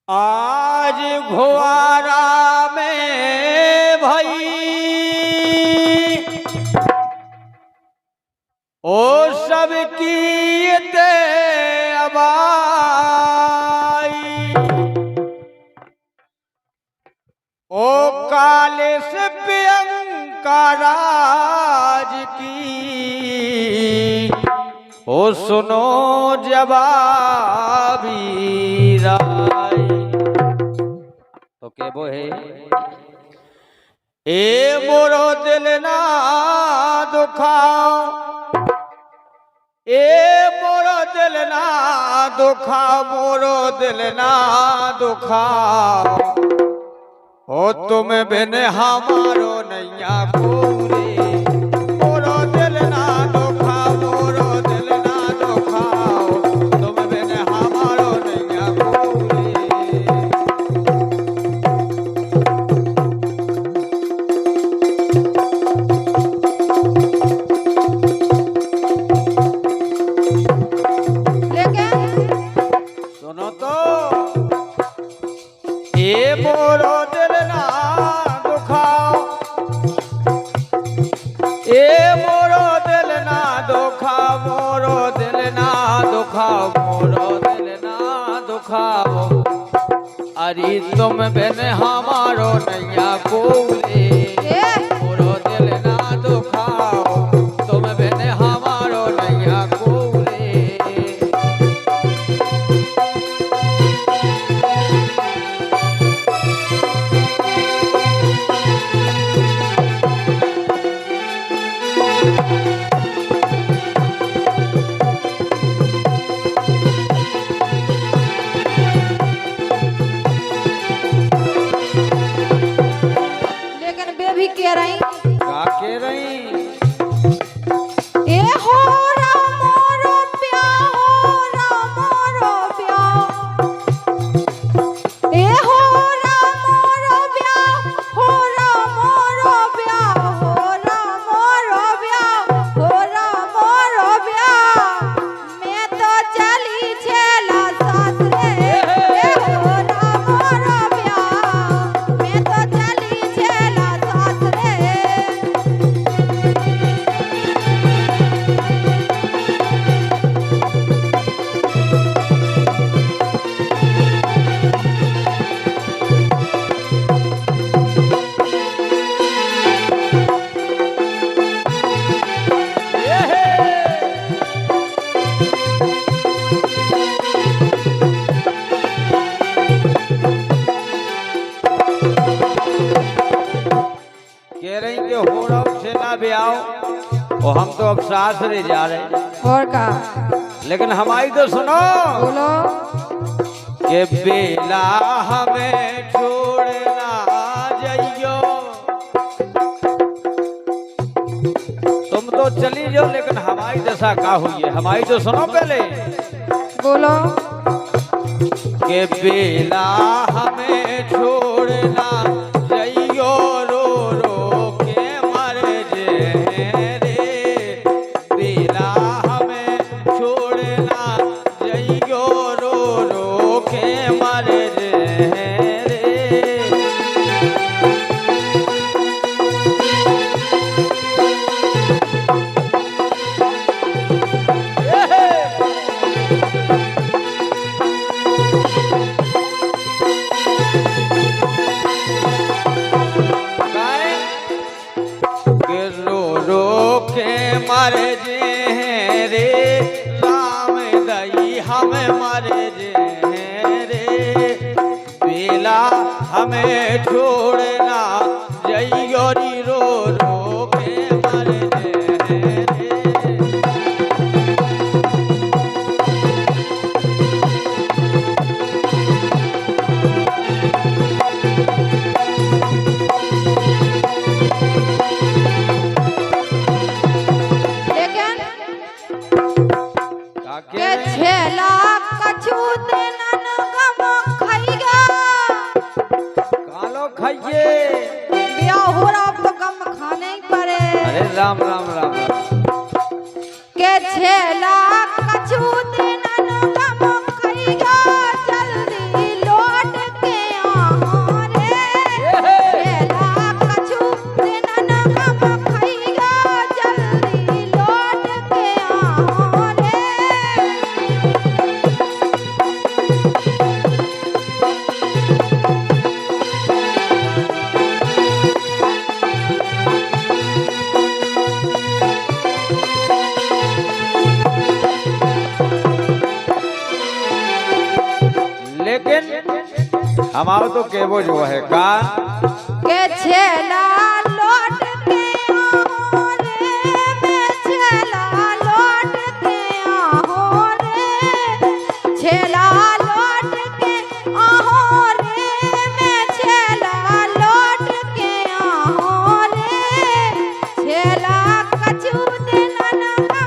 आज घोआरा में भई ओ सब कीते अबाई ओ काले से प्रियंकाराज की ओ सुनो जवाबी राय। तो के वो है ए मोरो दिल ना दुखाओ, ए मोरो दिल ना दुखाओ, मोरो दिल ना दुखाओ, ओ तुम बिन हमारो नैया पूरे। मोरो दिल ना दुखाओ, मोरो दिल ना दुखाओ, तुम बिन हमारो नैया पूरे। सुनो तो ए मोरो दिल ना दुखाओ, ए मोरो दिल ना दुखाओ, मोरो दिल ना दुखाओ, मोरो दिल ना दुखाओ, अरे तुम बिन हमारो नैया कोरे। मोरो दिल ना दुखाओ, तुम बिन हमारो नैया कोरे। के रही का के रही ए हो रामोरो प्यार, हो रामोरो प्यार, ए हो रामोरो प्यार, हो रामोरो प्यार, हो रामोरो प्यार, हो रामोरो प्यार। मैं तो चली छेला सासरे, ए हो रामोरो प्यार, मैं तो चली छेला सासरे। कह रही कि हो रहा से ना भी आओ, और हम तो अब सासरे जा रहे हैं। और का लेकिन हमारी तो सुनो बोलो कि बेला हमें छोड़ना जाइयो। तुम तो चली जाओ, लेकिन हमारी दशा का हुई है, हमारी तो सुनो पहले बोलो कि बेला हमें छोड़ना जाइयो, रो रो के मर जे रे। बेला हमें छोड़ना जाइयो, रो रो के मर जे रे। के रो रो के मर जे रे, राम दई हम मर जे रे। बेला हमें छोड़ना जइयो री, रो रो के मर जे रे। लेकिन का के के छेला कछु दिनन गम खइगा। कालो खाइए। ब्याह हो रहा अब तो गम खाने ही पड़े। अरे राम राम राम राम। के छेला कछु दिनन गम खइगा, जल्दी लौट लेकिन हमारा तो केवो जो है का के छेला लौट के आओ रे मैं छेला लौट के आओ रे छेला लौट के आओ रे मैं छेला लौट के आओ रे छेला कछु दिन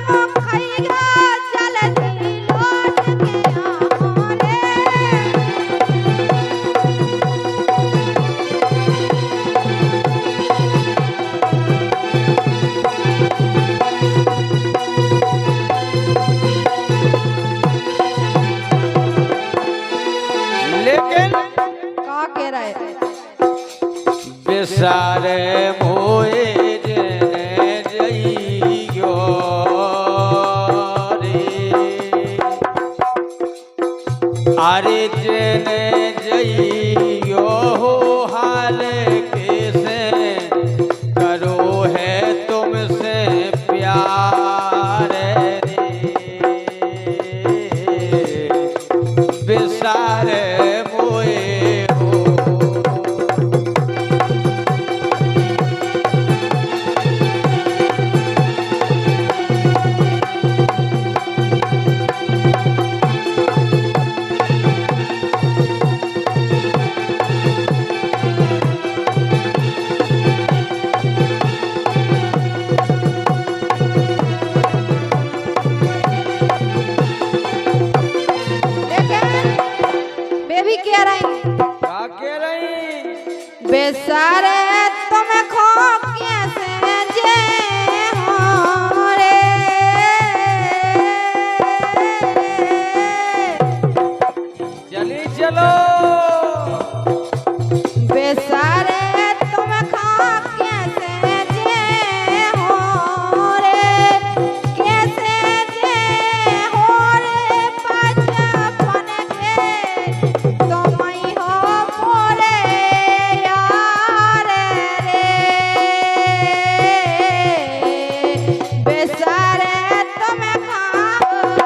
हम खइगा जल्दी लौट के आओ रे लेकिन का कह रहे बेसारे मोए जने जइयो रे अरे जने जइयो हाल कैसे करो है तुमसे प्यार रे बेसारे मोए हो लेकिन बेबी कह रही का कह रही बेसारे तुम खो कैसे जे हो रे चली चलो बेसारे तुम खो कैसे जे हो रे कैसे जे हो रे बचपन के तुम ही हो मोरे यार रे बेसारे तुम खाओ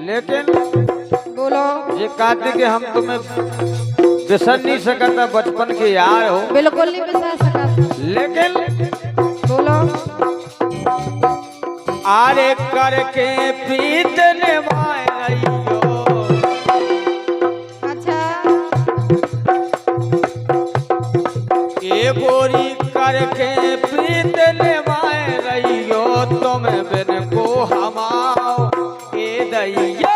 लेकिन बोलो ये कहते कि हम तुम्हें बिसर नहीं सकता बचपन के यार हो बिल्कुल नहीं बिसर सका लेकिन बोलो आरे करके प्रीत निभाइयो अच्छा ए गोरी करके प्रीत निभाए रहियो तुम बिन को हमाओ ए दैया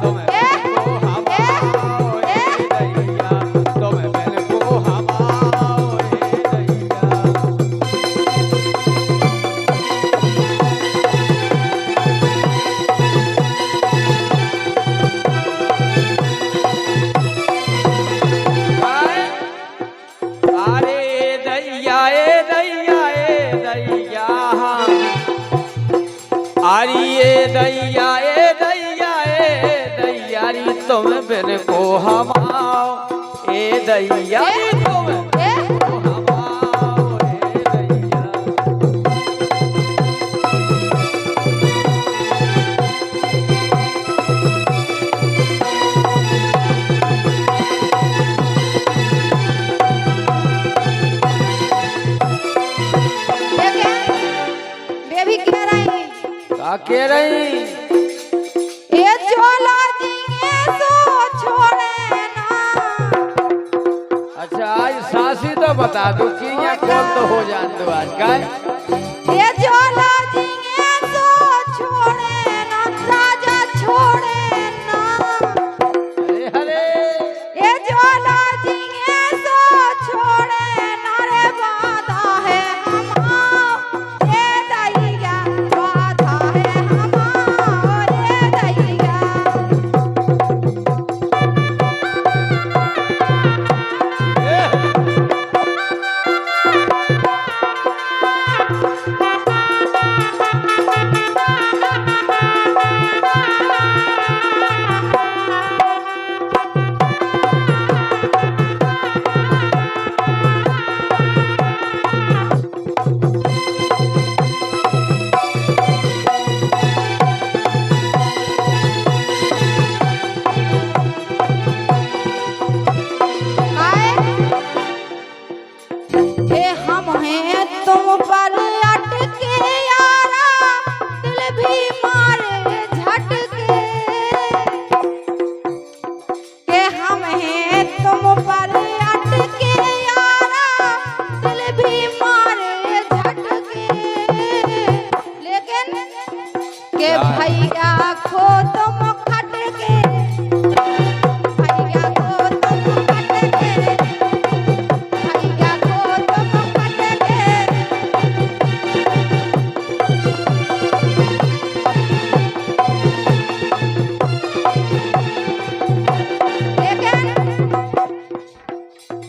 तुम बिन को हमाओ ए दैया तुम बिन को हमाओ ए दैया अरे दैया ए दैया ए दैया अरे ए दैया ए दैया ए दैया री तुम बिन को हमाओ ए दैया री तुम बिन को हमाओ ए दैया बेबी कह रही का कह रही ये चोला जिए सो छोड़े ना अच्छा आज सासी तो बता दो कि यहाँ कौन तो हो जान दो आज का ये चोला जिए सो छोड़े ना राजा छोड़े ना अरे हरे ये चोला जिए सो छोड़े ना रे वादा है हमारा ये दैया वादा है हमारा ये दैया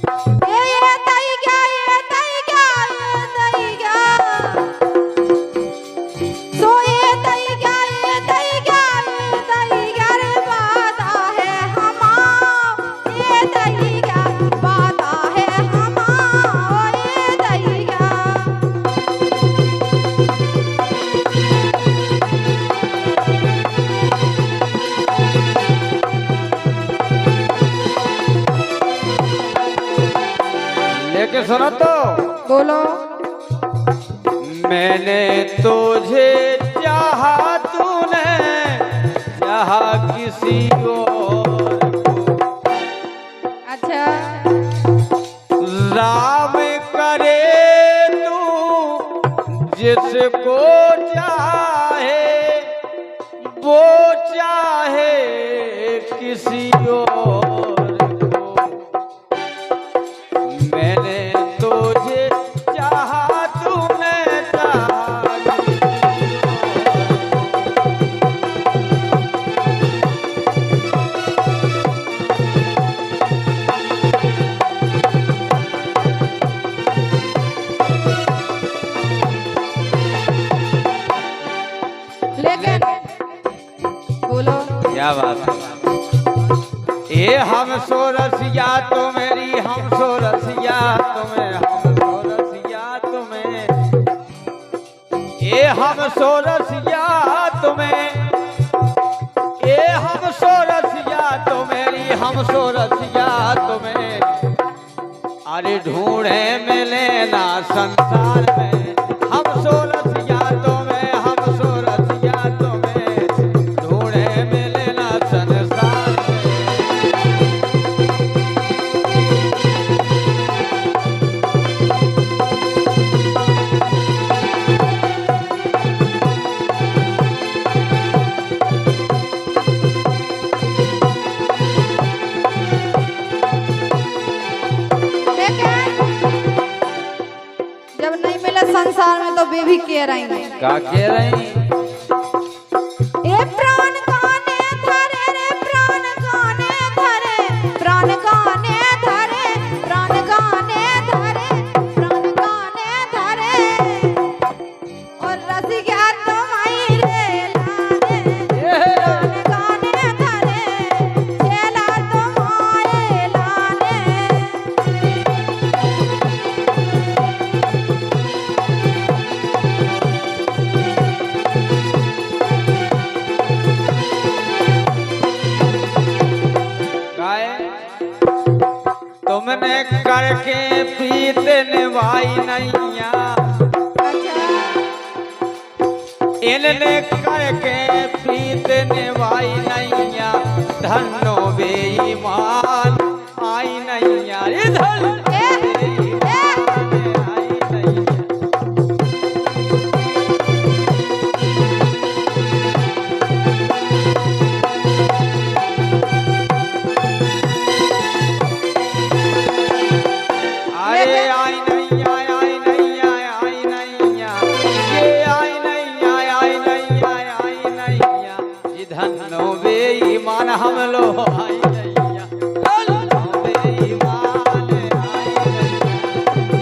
ये दई गया ये दई गया ये दई गया सो ये दई गया ये दई गया रे वादा है हमारा ये दई गया वादा है हमारा ये दई गया लेके सुनो तो बोलो मैंने तुझे चाहा तूने चाहा किसी और को अच्छा राम करे तू जिसको चाहे वो चाहे किसी और को मैंने तुझे चाहा तूने चाहा लेकिन बोलो क्या बात है ये हम सो रसिया तो मेरी हम सो रसिया तुम्हें हम सो रसिया तुम्हें ये हम सो रसिया तुम्हें ये हम सो रसिया तो मेरी हम सो रसिया तुम्हें अरे ढूंढे मिले ना संसार में हम सो रसिया तुम्हें हम सो रसिया तुम्हें ढूंढे मिले ना संसार में जब नहीं मिले संसार में तो वे भी कह रही हैं क्या कह रही ए प्राण गाने धरे रे प्राण गाने धरे प्राण गाने धरे प्राण गाने धरे प्राण गाने धरे और रसिया तुम्हारी रे लाने प्राण गाने धरे चेला तुम्हारे लाने तुमने करके पीते निभाई नैया इनने करके पीते निभाई नैया धनो बेईमान आई नैया इधर बेईमान हम लोग आई नैया धन्नो बेईमान आई नैया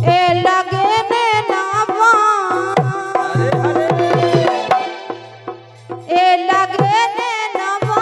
ए लगे ने नावा ए लगे ने नावा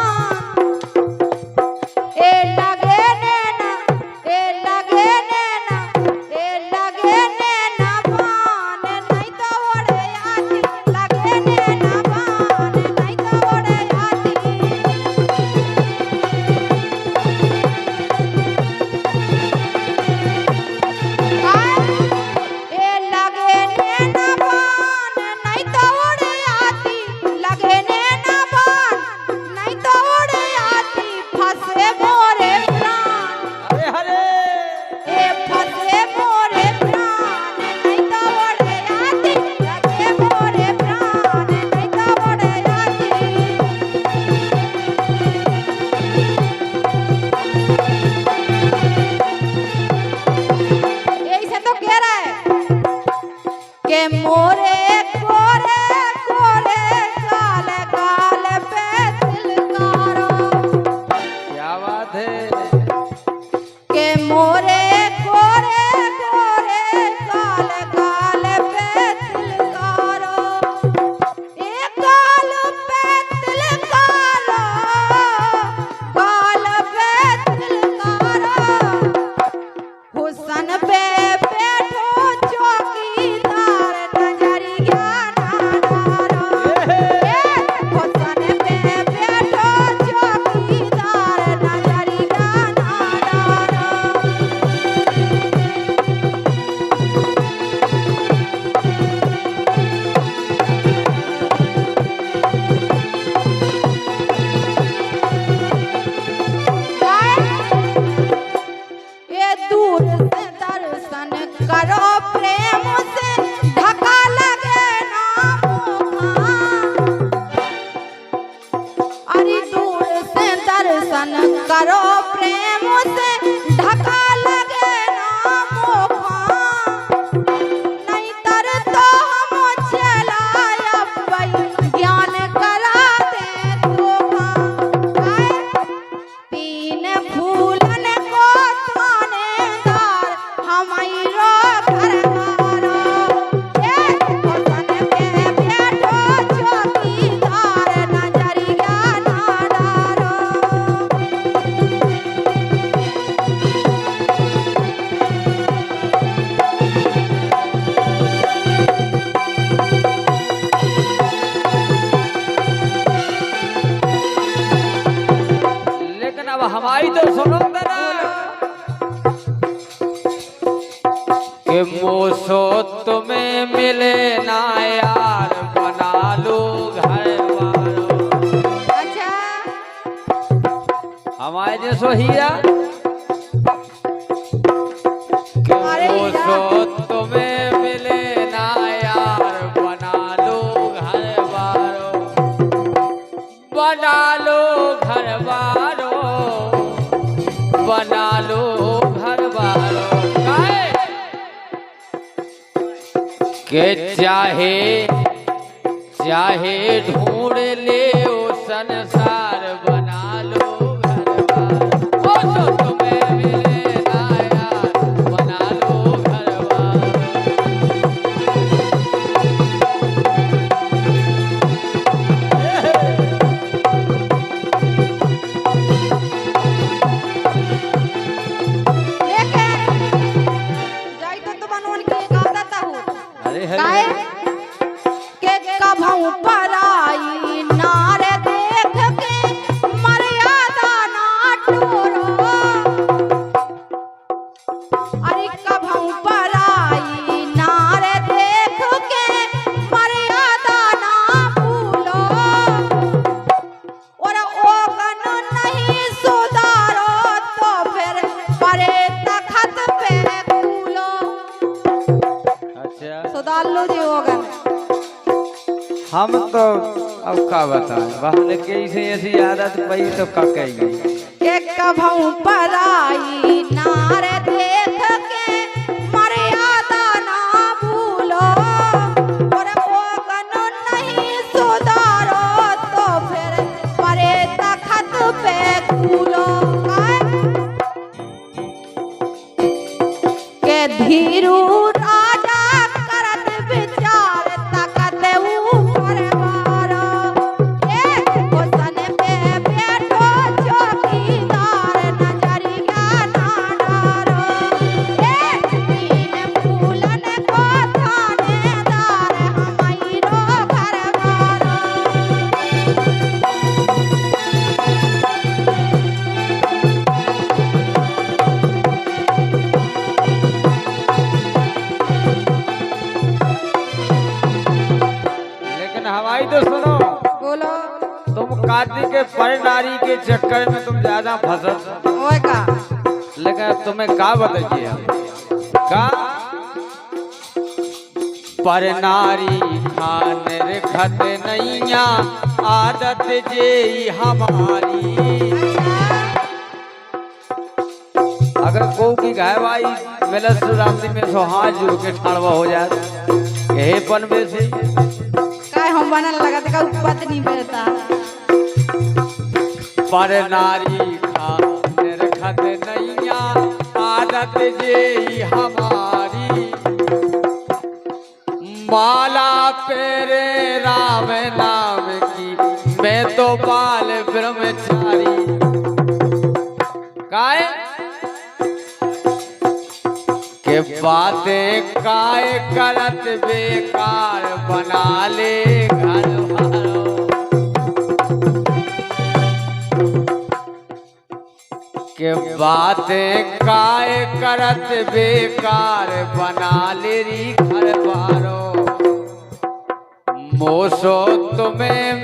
के मोरे गोरे गोरे गाल गाल पे तिलकारो क्या बात है। के मोरे गोरे गोरे गाल गाल पे तिलकारो एक गाल पे तिलकारो गाल पे तिलकारो हुसन पे बैठो चौकीदार नजरिया ना डारो हुसन पे बैठो चौकीदार नजरिया ना डारो ये दूर से दर्शन करो प्रेम से ढका लगे नामुखा अरे दूर से दर्शन करो प्रेम से ढका लगे नामुखा नहीं तर तो हम चलाया ज्ञान करा दे धोखा पीन फूलन को थानेदार हमारो घरवारो हुसन पे बैठो चौकीदार नजरिया ना डारो लेकिन अब हमारी तो सुनो ना कि मोसो तुम्हें मिले ना यार बना लो घर वालों। अच्छा हमारे जैसो हीरा कि अरे हीरा। मोसो तुम्हें मिले ना यार बना लो घर वालों। बना लो घर वालों बना लो घर वालों के चाहे चाहे ढूंढ ले ओ संसार बना लो घर वालों। ओ तो तुम्हें मिले ना यार बना लो घर वालों। लेकिन जाई तो बनवन के गा देता हूँ अरे काहे के कभऊ पराई नार देख के मर्यादा ना टोरो अरे कभऊ पराई नार देख के मर्यादा ना भूलो और ओगन नहीं सुधारो तो फिर परे तखत पे कूलो अच्छा सुधार लो जी ओगन हम तो अब का बताएं बहन के ऐसे ऐसी आदत पई तो का कही के कभऊ पराई नार देख के मर्यादा ना भूलो और ओगन नहीं सुधारो तो फिर परे तखत पे कूलो के धीरू राजा करत विचार तकत ऊपर मारो हुसन पे बैठो चौकीदार नजरिया ना डारो तीन फूलन को थानेदार हमारो घरवारो लेकिन हमारी तो सुनो बोलो तुम काती के पर नारी के चक्कर में तुम ज्यादा फंसत ओए का लेकिन अब तुम्हें का बताइए हम का पर नारी खान रखत नैया आदत जे हमारी अगर को की गाय भाई मिलत रात्रि में सो हाथ जोड़ के ठाड़वा हो जाए हे बनबे से काय हम बनल लगा का उपत नहीं बेटा पर नारी खा निरखत नैया आदत जे ही हमारी माला पेरे राम नाम की मैं तो बाल ब्रह्मचारी काय के बातें काय करत बेकार बना ले घर वालों के बातें काय करत बेकार बना ले री घर वालों मोसो तुम्हें